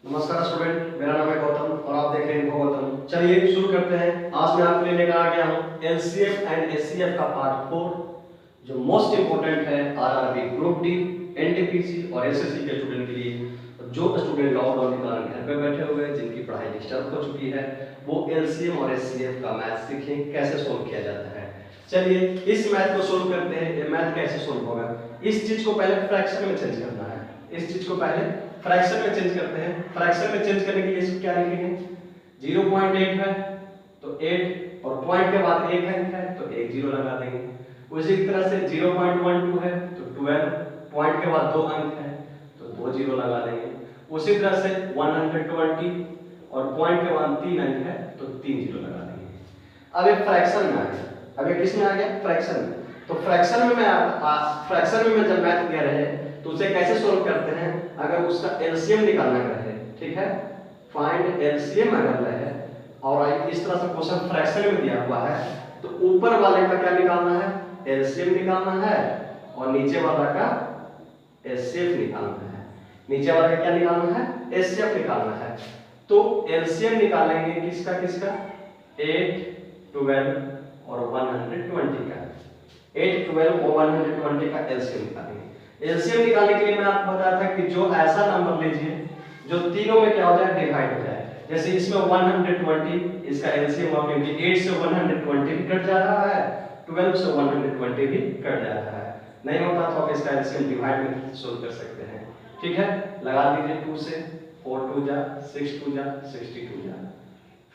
नमस्कार स्टूडेंट, मेरा नाम है गौतम और आप देख रहे हैं इन्फो गौतम। चलिए शुरू करते हैं। आज मैं आपके लिए लेकर आ गया हूँ एलसीएम एंड एचसीएफ का पार्ट 4 जो मोस्ट इंपोर्टेंट है आरआरबी ग्रुप डी, एनटीपीसी और एसएससी के स्टूडेंट के लिए। जो स्टूडेंट लॉकडाउन के कारण घर पे बैठे हुए हैं, जिनकी पढ़ाई डिस्टर्ब हो चुकी है, वो एलसीएम और एचसीएफ का मैथ सीखें कैसे सोल्व किया जाता है। चलिए इस मैथ को सोल्व करते हैं। ये मैथ कैसे सोल्व होगा, इस चीज को पहले फ्रैक्शन में चेंज करना है। इस चीज को पहले फ्रैक्शन में चेंज करते हैं। फ्रैक्शन में चेंज करने के लिए क्या लिखेंगे, 0.8 है तो 8 और पॉइंट के बाद 1 अंक है तो 1 0 लगा देंगे। उसी तरह से 0.12 है तो 12, पॉइंट के बाद 2 अंक है तो 2 0 लगा देंगे। उसी तरह से 120 और पॉइंट के बाद 3 अंक है तो 3 0 लगा देंगे। अब ये फ्रैक्शन में आ गया। अब ये किस में आ गया, फ्रैक्शन में। तो फ्रैक्शन में जब मैथ दे रहे हैं तो उसे कैसे सोल्व करते हैं। अगर उसका एलसीएम निकालना रहे, ठीक है, फाइंड एलसीएम अगर रहे और इस तरह से क्वेश्चन फ्रैक्शन में दिया हुआ है तो ऊपर वाले का क्या निकालना है, एलसीएम निकालना है और नीचे वाला का एचसीएफ निकालना है। नीचे वाला का क्या निकालना है, एचसीएफ निकालना है। तो एलसीएम निकालेंगे किसका किसका, 8, 12 और 120 का। 8, 12 और 120 का एलसीएम निकालेंगे। एलसीएम निकालने के लिए मैं आपको बताया था कि जो ऐसा नंबर लीजिए जो तीनों में क्या हो जाए, डिवाइड हो जाए। जैसे इसमें 120 इसका एलसीएम हो, क्योंकि 8 से 120 भी कट जा रहा है, 12 से 120 भी कट जा रहा है। नहीं होता तो आप इसका एलसीएम डिवाइड में सोल्व कर सकते हैं। ठीक है, लगा दीजिए 2 से 4 2 जा 6 2 जा 62 जा।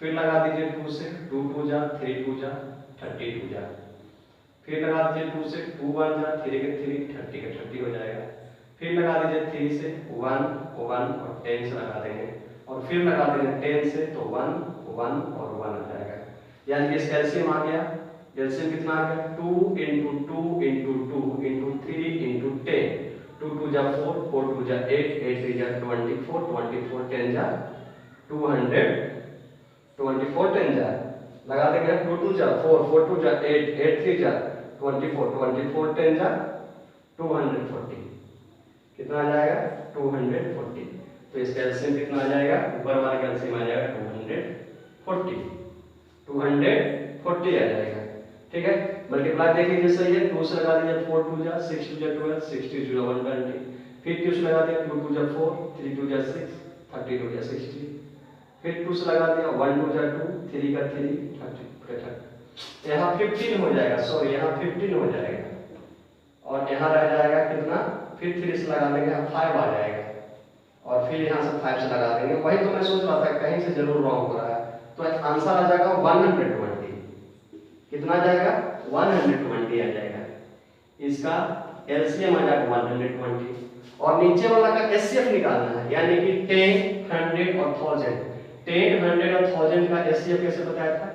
फिर लगा दीजिए 2 से 2 2 जा 3 2 जा 32 जा। फिर लगा दीजिए 2 से 2 1 जा 3 के 3 30 के 30 हो जाएगा। फिर लगा दीजिए 3 से 1 1 और 10 से लगा देंगे और फिर लगा देंगे 10 से तो 1 1 और 1 आ जाएगा। यानी कि एलसीएम आ गया। एलसीएम कितना आ गया, 2 × 2 × 2 × 3 × 10। 2 2 जा 4 4 2 जा 8 8 3 जा 24 24 10 जा 200 24 10 जा। लगा देंगे 2 2 जा 4 4 2 जा 8 8 3 जा 24 24 10 जा 240। कितना आ जाएगा, 240। तो इसका एलसीएम कितना आ जाएगा, ऊपर वाला का एलसीएम आ जाएगा 240 240 आ जाएगा। ठीक है, मल्टीप्लाई देख लीजिए सही है। 2 से लगा दिया 4 2 जा 6 2 जा 12 60 0 120। फिर 2 से लगा दिया 2 2 जा 4 3 2 जा 6 32 जा 60। फिर 2 से लगा दिया 1 2 जा 2 3 का 3 30। यहाँ 15 हो जाएगा, सॉरी यहाँ 15 हो जाएगा और यहाँ रह जाएगा कितना, फिर 3 से लगा देंगे 5 आ जाएगा और फिर यहाँ से 5 से लगा देंगे। वही तो मैं सोच रहा था कहीं से जरूर रॉन्ग हो रहा है। तो आंसर आ जाएगा 120। कितना आ जाएगा, 120 आ जाएगा। इसका एलसीएम आ जाएगा 120 और नीचे वाला का एचसीएफ निकालना है, यानी कि 10 100 और 1000। 10 100 और 1000 का एचसीएफ कैसे बताया था,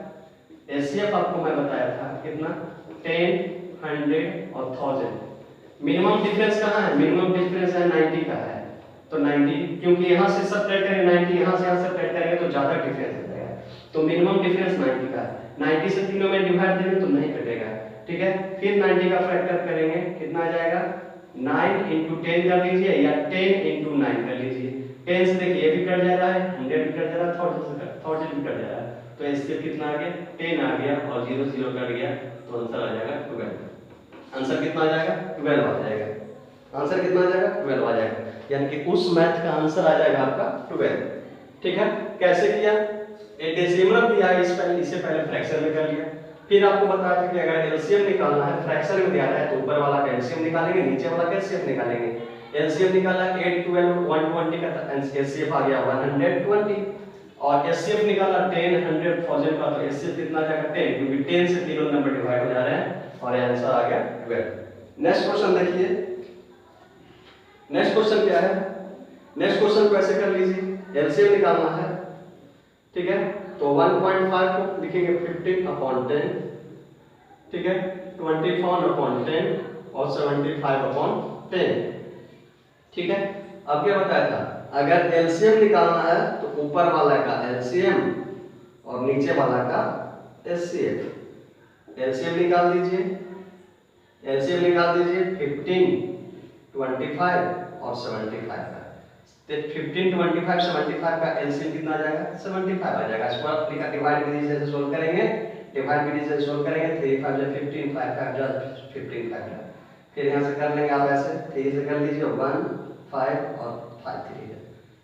एचसीएफ आपको मैं बताया था कितना, 10 100 और 1000। मिनिमम डिफरेंस कहाँ है, मिनिमम डिफरेंस है 90 का है। तो 90, क्योंकि यहाँ से सब्ट्रैक्ट करेंगे 90, यहाँ से सब्ट्रैक्ट करेंगे तो ज्यादा डिफरेंस हो जाएगा। तो मिनिमम डिफरेंस 90 का है। 90 से तीनों में डिवाइड देंगे तो नहीं कटेगा। ठीक है, फिर 90 का फैक्टर करेंगे, कितना आ जाएगा, 9 × 10 कर लीजिए या 10 × 9 कर लीजिए। 10 से देखिए ये भी कट जा रहा है, 100 भी कट जा रहा है, 1000 भी कट जा रहा है। तो इससे कितना आ गया, 10 आ गया और 0 0 कट गया तो आंसर आ जाएगा 12। आंसर कितना आ जाएगा, 12 आ जाएगा। आंसर कितना आ जाएगा, 12 आ जाएगा। यानी कि उस मैथ का आंसर आ जाएगा आपका 12। ठीक है, कैसे किया, एक डेसिमल दिया है, इससे पहले फ्रैक्शन में कर लिया। फिर आपको बताया था कि अगर एलसीएम निकालना है, फ्रैक्शन में दिया है तो ऊपर वाला का एलसीएम निकालेंगे, नीचे वाला का एचसीएफ निकालेंगे। एलसीएम निकाला 8 12 120 का, एचसीएफ आ गया 120 और एचसीएफ निकाला 10 100 1000 का, तो एचसीएफ कितना आ जाएगा 10, क्योंकि 10 से तीनों नंबर डिवाइड हो जा रहे हैं और आंसर आ गया 12। नेक्स्ट क्वेश्चन देखिए। नेक्स्ट क्वेश्चन क्या है, नेक्स्ट क्वेश्चन को ऐसे कर लीजिए, एलसीएम निकालना है। ठीक है, तो 1.5 को लिखेंगे 15/10। ठीक है, 24/10 और 75/10। ठीक है, अब क्या बताया था, अगर एलसीएम निकालना है तो ऊपर वाला का एलसीएम और नीचे वाला का एचसीएफ। एलसीएम निकाल दीजिए, एलसीएम निकाल दीजिए 15 25 और 75 का। तो 15 25 75 का एलसीएम कितना आ जाएगा 75 आ जाएगा। इसको आप डिवाइड विधि से सोल्व करेंगे, डिवाइड विधि से सोल्व करेंगे 3 5 जा 15 5 5 जा 15 5 जा, फिर यहाँ से कर लेंगे आप ऐसे 3 से कर लीजिए 1 5 और 5 3 जा,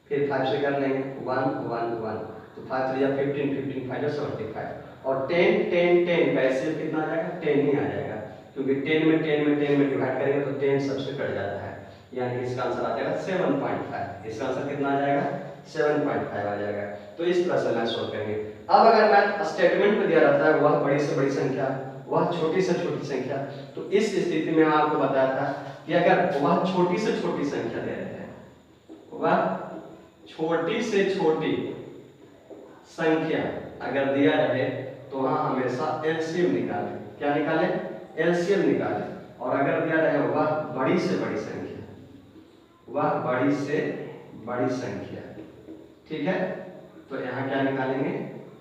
फिर 5 से कर लेंगे 1 1 1, तो 5 3 जा 15 15 5 जा 75 और 10 10 10 का एलसीएम कितना आ जाएगा 10 ही आ जाएगा, क्योंकि 10 में डिवाइड करेंगे तो 10 सबसे कट जाता है, यानी इसका आंसर आ जाएगा 7.5। इसका आंसर कितना आ जाएगा 7.5 आ जाएगा। तो इस तरह से मैथ सोल्व करेंगे। अब अगर मैथ स्टेटमेंट में दिया रहता है वह बड़ी से बड़ी संख्या, वह छोटी से छोटी संख्या, तो इस स्थिति में आपको बताया था कि अगर वह छोटी से छोटी संख्या दे रहे हैं, वह छोटी से छोटी संख्या अगर दिया रहे तो वहां हमेशा एलसीएम निकालें। क्या निकालें? एलसीएम निकालें। और अगर दिया रहे वह बड़ी से बड़ी संख्या, वह बड़ी से बड़ी संख्या, ठीक है, तो यहाँ क्या निकालेंगे?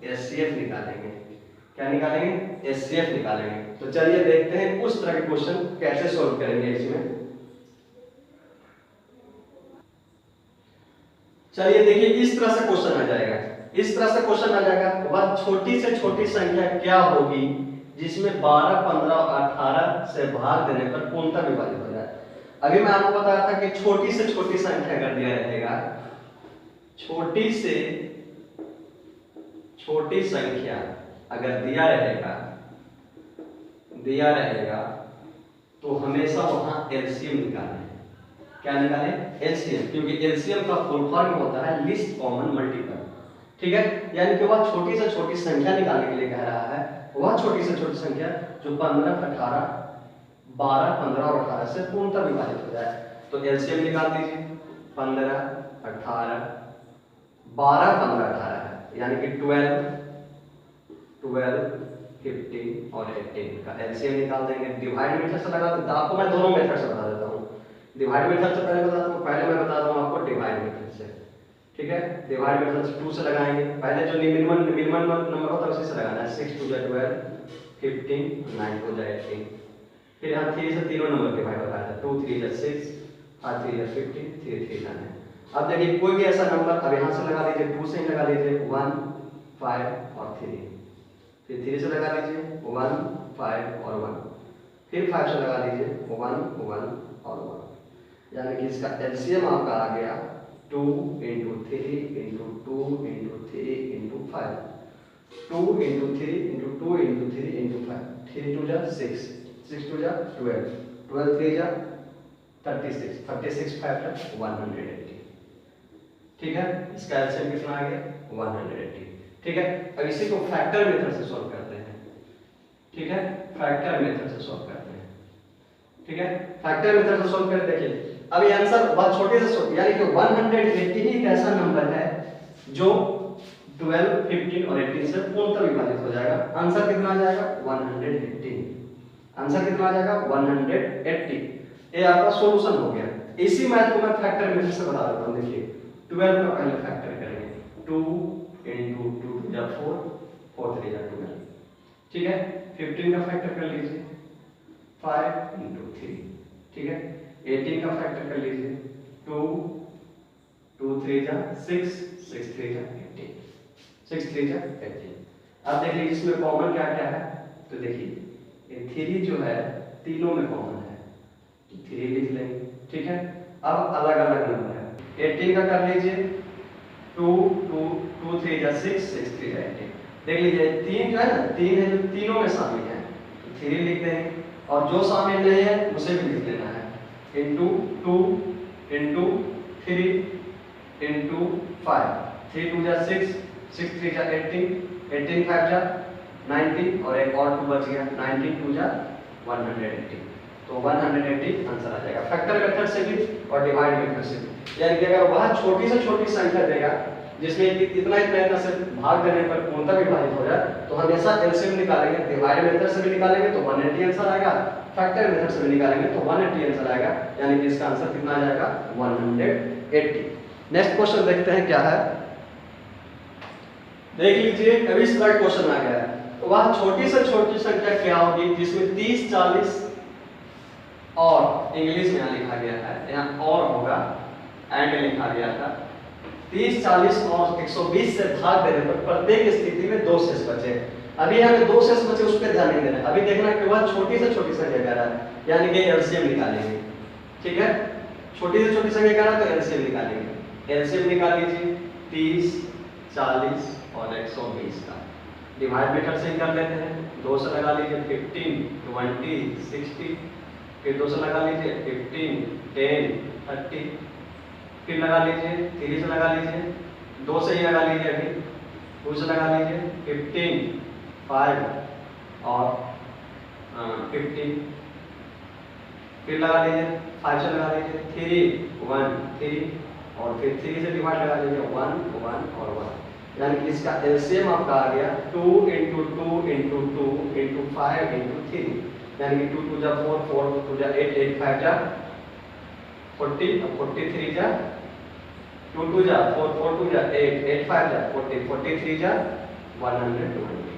एचसीएफ निकालेंगे। क्या निकालेंगे? एचसीएफ निकालेंगे। तो चलिए देखते हैं उस तरह के क्वेश्चन कैसे सॉल्व करेंगे इसमें। चलिए देखिए इस तरह से क्वेश्चन आ जाएगा, इस तरह से क्वेश्चन आ जाएगा, वह छोटी से छोटी संख्या क्या होगी जिसमें 12 15 और 18 से भाग देने पर पूर्णतः विभाजित हो जाए। अभी मैं आपको बताया था कि छोटी से छोटी संख्या अगर दिया रहेगा, छोटी से छोटी संख्या अगर दिया रहेगा तो हमेशा वहां एलसीएम निकालें। क्या निकालें? एलसीएम, क्योंकि एलसीएम का फुल फॉर्म होता है लीस्ट कॉमन मल्टीपल, ठीक है, यानी कि वह छोटी से छोटी संख्या निकालने के लिए कह रहा है, वह छोटी से छोटी संख्या जो 15 18 12 15 और 18 से पूर्णतः विभाजित हो जाए। तो एलसीएम निकाल दीजिए, 15 18 12 15 18 यानी कि 12 15 और 18 का एलसीएम निकाल देंगे। डिवाइड मेथड से लगा देता हूं, आपको मैं दोनों मेथड से बता देता हूं। डिवाइड मेथड से पहले बताता हूं, पहले मैं बताता हूं आपको डिवाइड मेथड से, ठीक है। डिवाइड मेथड से 2 से लगाएंगे, पहले जो मिनिमम नंबर होता है उसी से लगाना है। 6 2 जा 12 15 9 2 जा 18, फिर यहाँ 3 से तीनों नंबर डिवाइड होता है, 2 3 जा 6 5 3 जा 15 3 3 जा 9। अब देखिए कोई भी ऐसा नंबर अब यहाँ से लगा लीजिए, 2 से ही लगा लीजिए 1 5 और 3, फिर 3 से लगा लीजिए 1 5 और 1, फिर 5 से लगा लीजिए 1 1 और 1, यानी कि इसका एलसीएम आपका आ गया 2 × 3 × 2 × 3 × 5, 2 × 3 × 2 × 3 × 5, 3 2 जा 6 6 2 जा 12 12 3 जा 36 36 5 जा 180, ठीक है। इसका एलसीएम कितना आ गया? 180, ठीक है। अब इसी को फैक्टर मेथड से सॉल्व करते हैं, ठीक है, फैक्टर मेथड से सॉल्व करते हैं, ठीक है। फैक्टर मेथड से सॉल्व करके देखिए अब ये आंसर बहुत छोटे से छोटे, यानी कि 180 ही एक ऐसा नंबर है जो 12 15 और 18 से पूर्णतः विभाजित हो जाएगा। आंसर कितना आ जाएगा? 180। आंसर कितना आ जाएगा? 180। ये आपका सॉल्यूशन हो गया। इसी मैथ को मैं फैक्टर मेथड से बता देता हूं। देखिए 12 का पहले फैक्टर करेंगे, 2 × 2 2 जा 4 4 3 जा 12, ठीक है। 15 का फैक्टर कर लीजिए 5 × 3, ठीक है। 18 का फैक्टर कर लीजिए 2 2 3 जा 6 6 3 जा 18 6 3 जा 18। अब देखिए इसमें कॉमन क्या क्या है, तो देखिए ये 3 जो है तीनों में कॉमन है, तो 3 लिख लेंगे, ठीक है। अब अलग अलग नंबर है, 18 का कर लीजिए 2 2 2 3 जा 6 6 3 जा 18। देख लीजिए 3 जो है ना, 3 है जो तीनों में शामिल है, तो 3 लिख देंगे, और जो शामिल नहीं है उसे भी लिख लेना है, into 2 into 3 into 5, 3 2 जा 6 6 3 जा 18 18 5 जा 90 और एक और 2 बच गया, 19 2 जा 180, तो 180 आंसर आ जाएगा फैक्टर मेथड से भी और डिवाइड मेथड से भी। यानी कि अगर वह छोटी से छोटी संख्या देगा जिसमें इतना इतना से भाग देने पर पूर्णतः विभाजित हो जाए, तो हमेशा एलसीएम निकालेंगे। डिवाइड मेथड से भी निकालेंगे तो 180 आंसर आएगा, फैक्टर मेथड से भी निकालेंगे तो 180 आंसर आएगा, यानी कि इसका आंसर कितना आ जाएगा? 180। नेक्स्ट क्वेश्चन देखते हैं क्या है, देख लीजिए। अभी इस तरह क्वेश्चन आ गया है, तो वह छोटी से छोटी संख्या क्या होगी जिसमें 30 40 और इंग्लिश में यहाँ लिखा गया है, यहाँ और होगा एंड लिखा गया था। 30, 40 और 120 से भाग देने पर प्रत्येक स्थिति में 2 शेष बचे। अभी हमें 2 शेष बचे, उस पर ध्यान नहीं देना। अभी देखना कि वह छोटी से छोटी संख्या कह रहा है, यानी कि एलसीएम निकालेंगे। ठीक है, छोटी से छोटी संख्या कह रहा है तो एलसीएम निकालेंगे। एलसीएम निकाल लीजिए 30, 40 और 120 का डिवाइड मेथड से ही कर लेते हैं। 2 से लगा लीजिए 15, 20, 60, फिर 2 से लगा लीजिए 15, 10, 30, फिर लगा लीजिए 3 से लगा लीजिए, 2 से ही लगा लीजिए, अभी 2 से लगा लीजिए 15, 5 और 50, फिर लगा लीजिए 5 से लगा लीजिए 3, 1, 3 और फिर 3 से डिवाइड लगा लीजिए 1, 1 और 1, यानी कि इसका एलसीएम आपका आ गया 2 × 2 × 2 × 5 × 3, यानी कि 2 2 जा 4, 4 2 जा 8, 8 5 जा 40 और 43 जा 2 2 जा 4, 4 2 जा 8, 8 5 जा 40, 43 जा 120।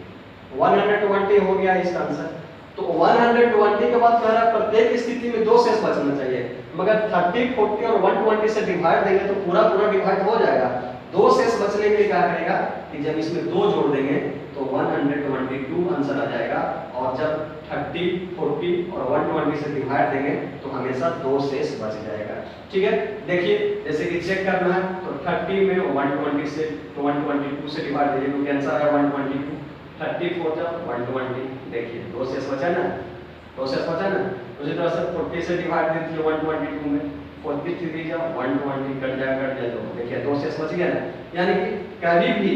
120 हो गया इसका आंसर। तो 120 के बाद कह रहा है प्रत्येक स्थिति में 2 शेष बचना चाहिए, मगर 30, 40 और 120 से डिवाइड देंगे तो पूरा डिवाइड हो जाएगा। 2 शेष बचने के लिए क्या करेगा कि जब इसमें 2 जोड़ देंगे तो 122 आंसर आ जाएगा, और जब 30, 40 और 120 से डिवाइड देंगे तो हमेशा 2 शेष बच जाएगा। ठीक है, देखिए जैसे कि चेक करना है तो 30 में 120 से 122 से डिवाइड दीजिए तो आंसर है 122। 34 जब 120, देखिए 2 शेष बचा ना, 2 शेष बचा ना। उसी तरह से 40 से डिवाइड दे दीजिए 122 में, 43 जब 120 कट जाएगा तो देखिए 2 शेष बच गया ना। यानी कि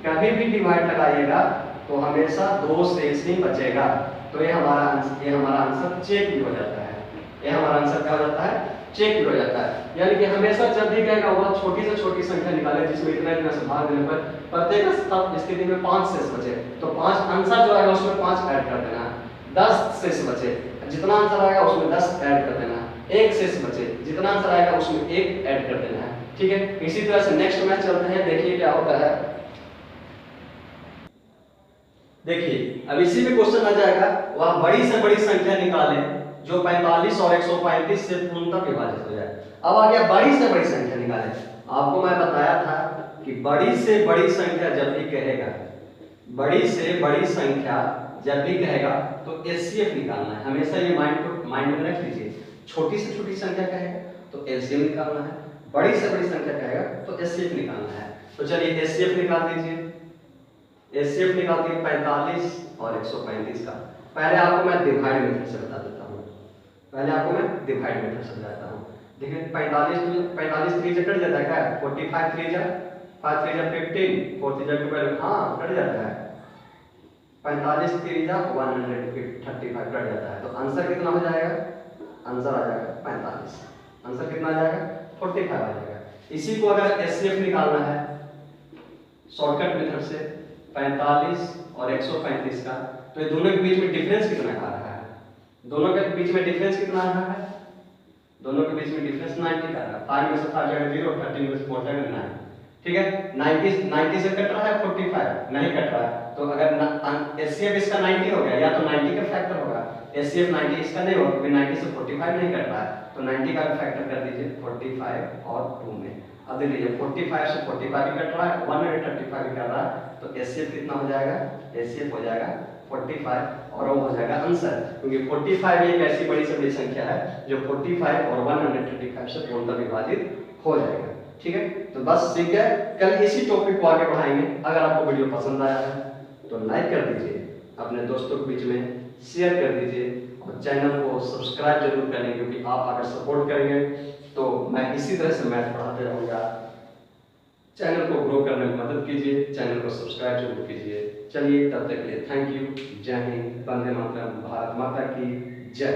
कभी भी डिवाइड लगाइएगा तो हमेशा 2 शेष ही बचेगा। तो ये हमारा आंसर चेक भी हो जाता है। ये हमारा आंसर क्या हो जाता है, चेक भी हो जाता है। यानी कि हमेशा जब भी कहेगा वह छोटी से छोटी संख्या निकाले जिसमें इतना से भाग देने पर प्रत्येक स्थिति में 5 शेष बचे, तो 5 आंसर जो आएगा उसमें 5 ऐड कर देना। 10 शेष बचे, जितना आंसर आएगा उसमें 10 ऐड कर देना। 1 शेष बचे, जितना आंसर आएगा उसमें 1 ऐड कर देना है। ठीक है, इसी तरह से नेक्स्ट मैच चलते हैं, देखिए क्या होता है। देखिए अब इसी में क्वेश्चन आ जाएगा, वह बड़ी से बड़ी संख्या निकाले जो 45 और 135 से पूर्णतः विभाजित हो जाए। अब आ गया बड़ी से बड़ी संख्या निकाले। आपको मैं बताया था कि बड़ी से बड़ी संख्या जब भी कहेगा, बड़ी से बड़ी संख्या जब भी कहेगा तो एचसीएफ निकालना है। हमेशा ये माइंड में रख लीजिए। छोटी से छोटी संख्या कहेगा तो एलसीएम निकालना है, बड़ी से बड़ी संख्या कहेगा तो एचसीएफ निकालना है। तो चलिए एचसीएफ निकाल दीजिए। एचसीएफ निकाल दिए 45 और 135 का। पहले आपको मैं डिवाइड मेथड से बता देता हूँ। देखिए 45 3 से कट जाता है क्या? 45 3 जा 5 3 जा 15, 4 3 जा 12, हाँ कट जाता है। 45 3 जा 135 कट जाता है। तो आंसर कितना हो जाएगा? आंसर आ जाएगा 45। आंसर कितना आ जाएगा? 45 आ जाएगा। इसी को अगर एचसीएफ निकालना है शॉर्टकट मेथड से 45 और 135 का, तो ये दोनों के बीच में डिफरेंस कितना आ रहा है? दोनों के बीच में डिफरेंस कितना आ रहा है? दोनों के बीच में डिफरेंस 90 का है। 5 में से 5 जाएगा 0, 13 में से 4 जाएगा 9। ठीक है, 90 से कट रहा है 45 नहीं कट रहा है। तो अगर एचसीएफ इसका 90 हो गया, या तो 90 का फैक्टर होगा। एचसीएफ 90 इसका नहीं होगा क्योंकि 90 से 45 नहीं कट रहा है, तो 90 का फैक्टर कर दीजिए 45 और 2 में। अब देख लीजिए 45 से 45 भी कट रहा है, 135 भी कर रहा है, तो एचसीएफ कितना हो जाएगा? एचसीएफ हो जाएगा 45 और वो हो जाएगा आंसर, क्योंकि 45 एक ऐसी बड़ी से बड़ी संख्या है जो 45 और 135 से पूर्णतः विभाजित हो जाएगा। ठीक है, तो बस ठीक है, कल इसी टॉपिक को आगे बढ़ाएंगे। अगर आपको वीडियो पसंद आया है तो लाइक कर दीजिए, अपने दोस्तों के बीच में शेयर कर दीजिए और चैनल को सब्सक्राइब जरूर करें, क्योंकि आप अगर सपोर्ट करेंगे तो मैं इसी तरह से मैथ पढ़ाते रहूँगा। चैनल को ग्रो करने में मदद कीजिए, चैनल को सब्सक्राइब जरूर कीजिए। चलिए तब तक के लिए थैंक यू। जय हिंद, वंदे मातरम, भारत माता की जय।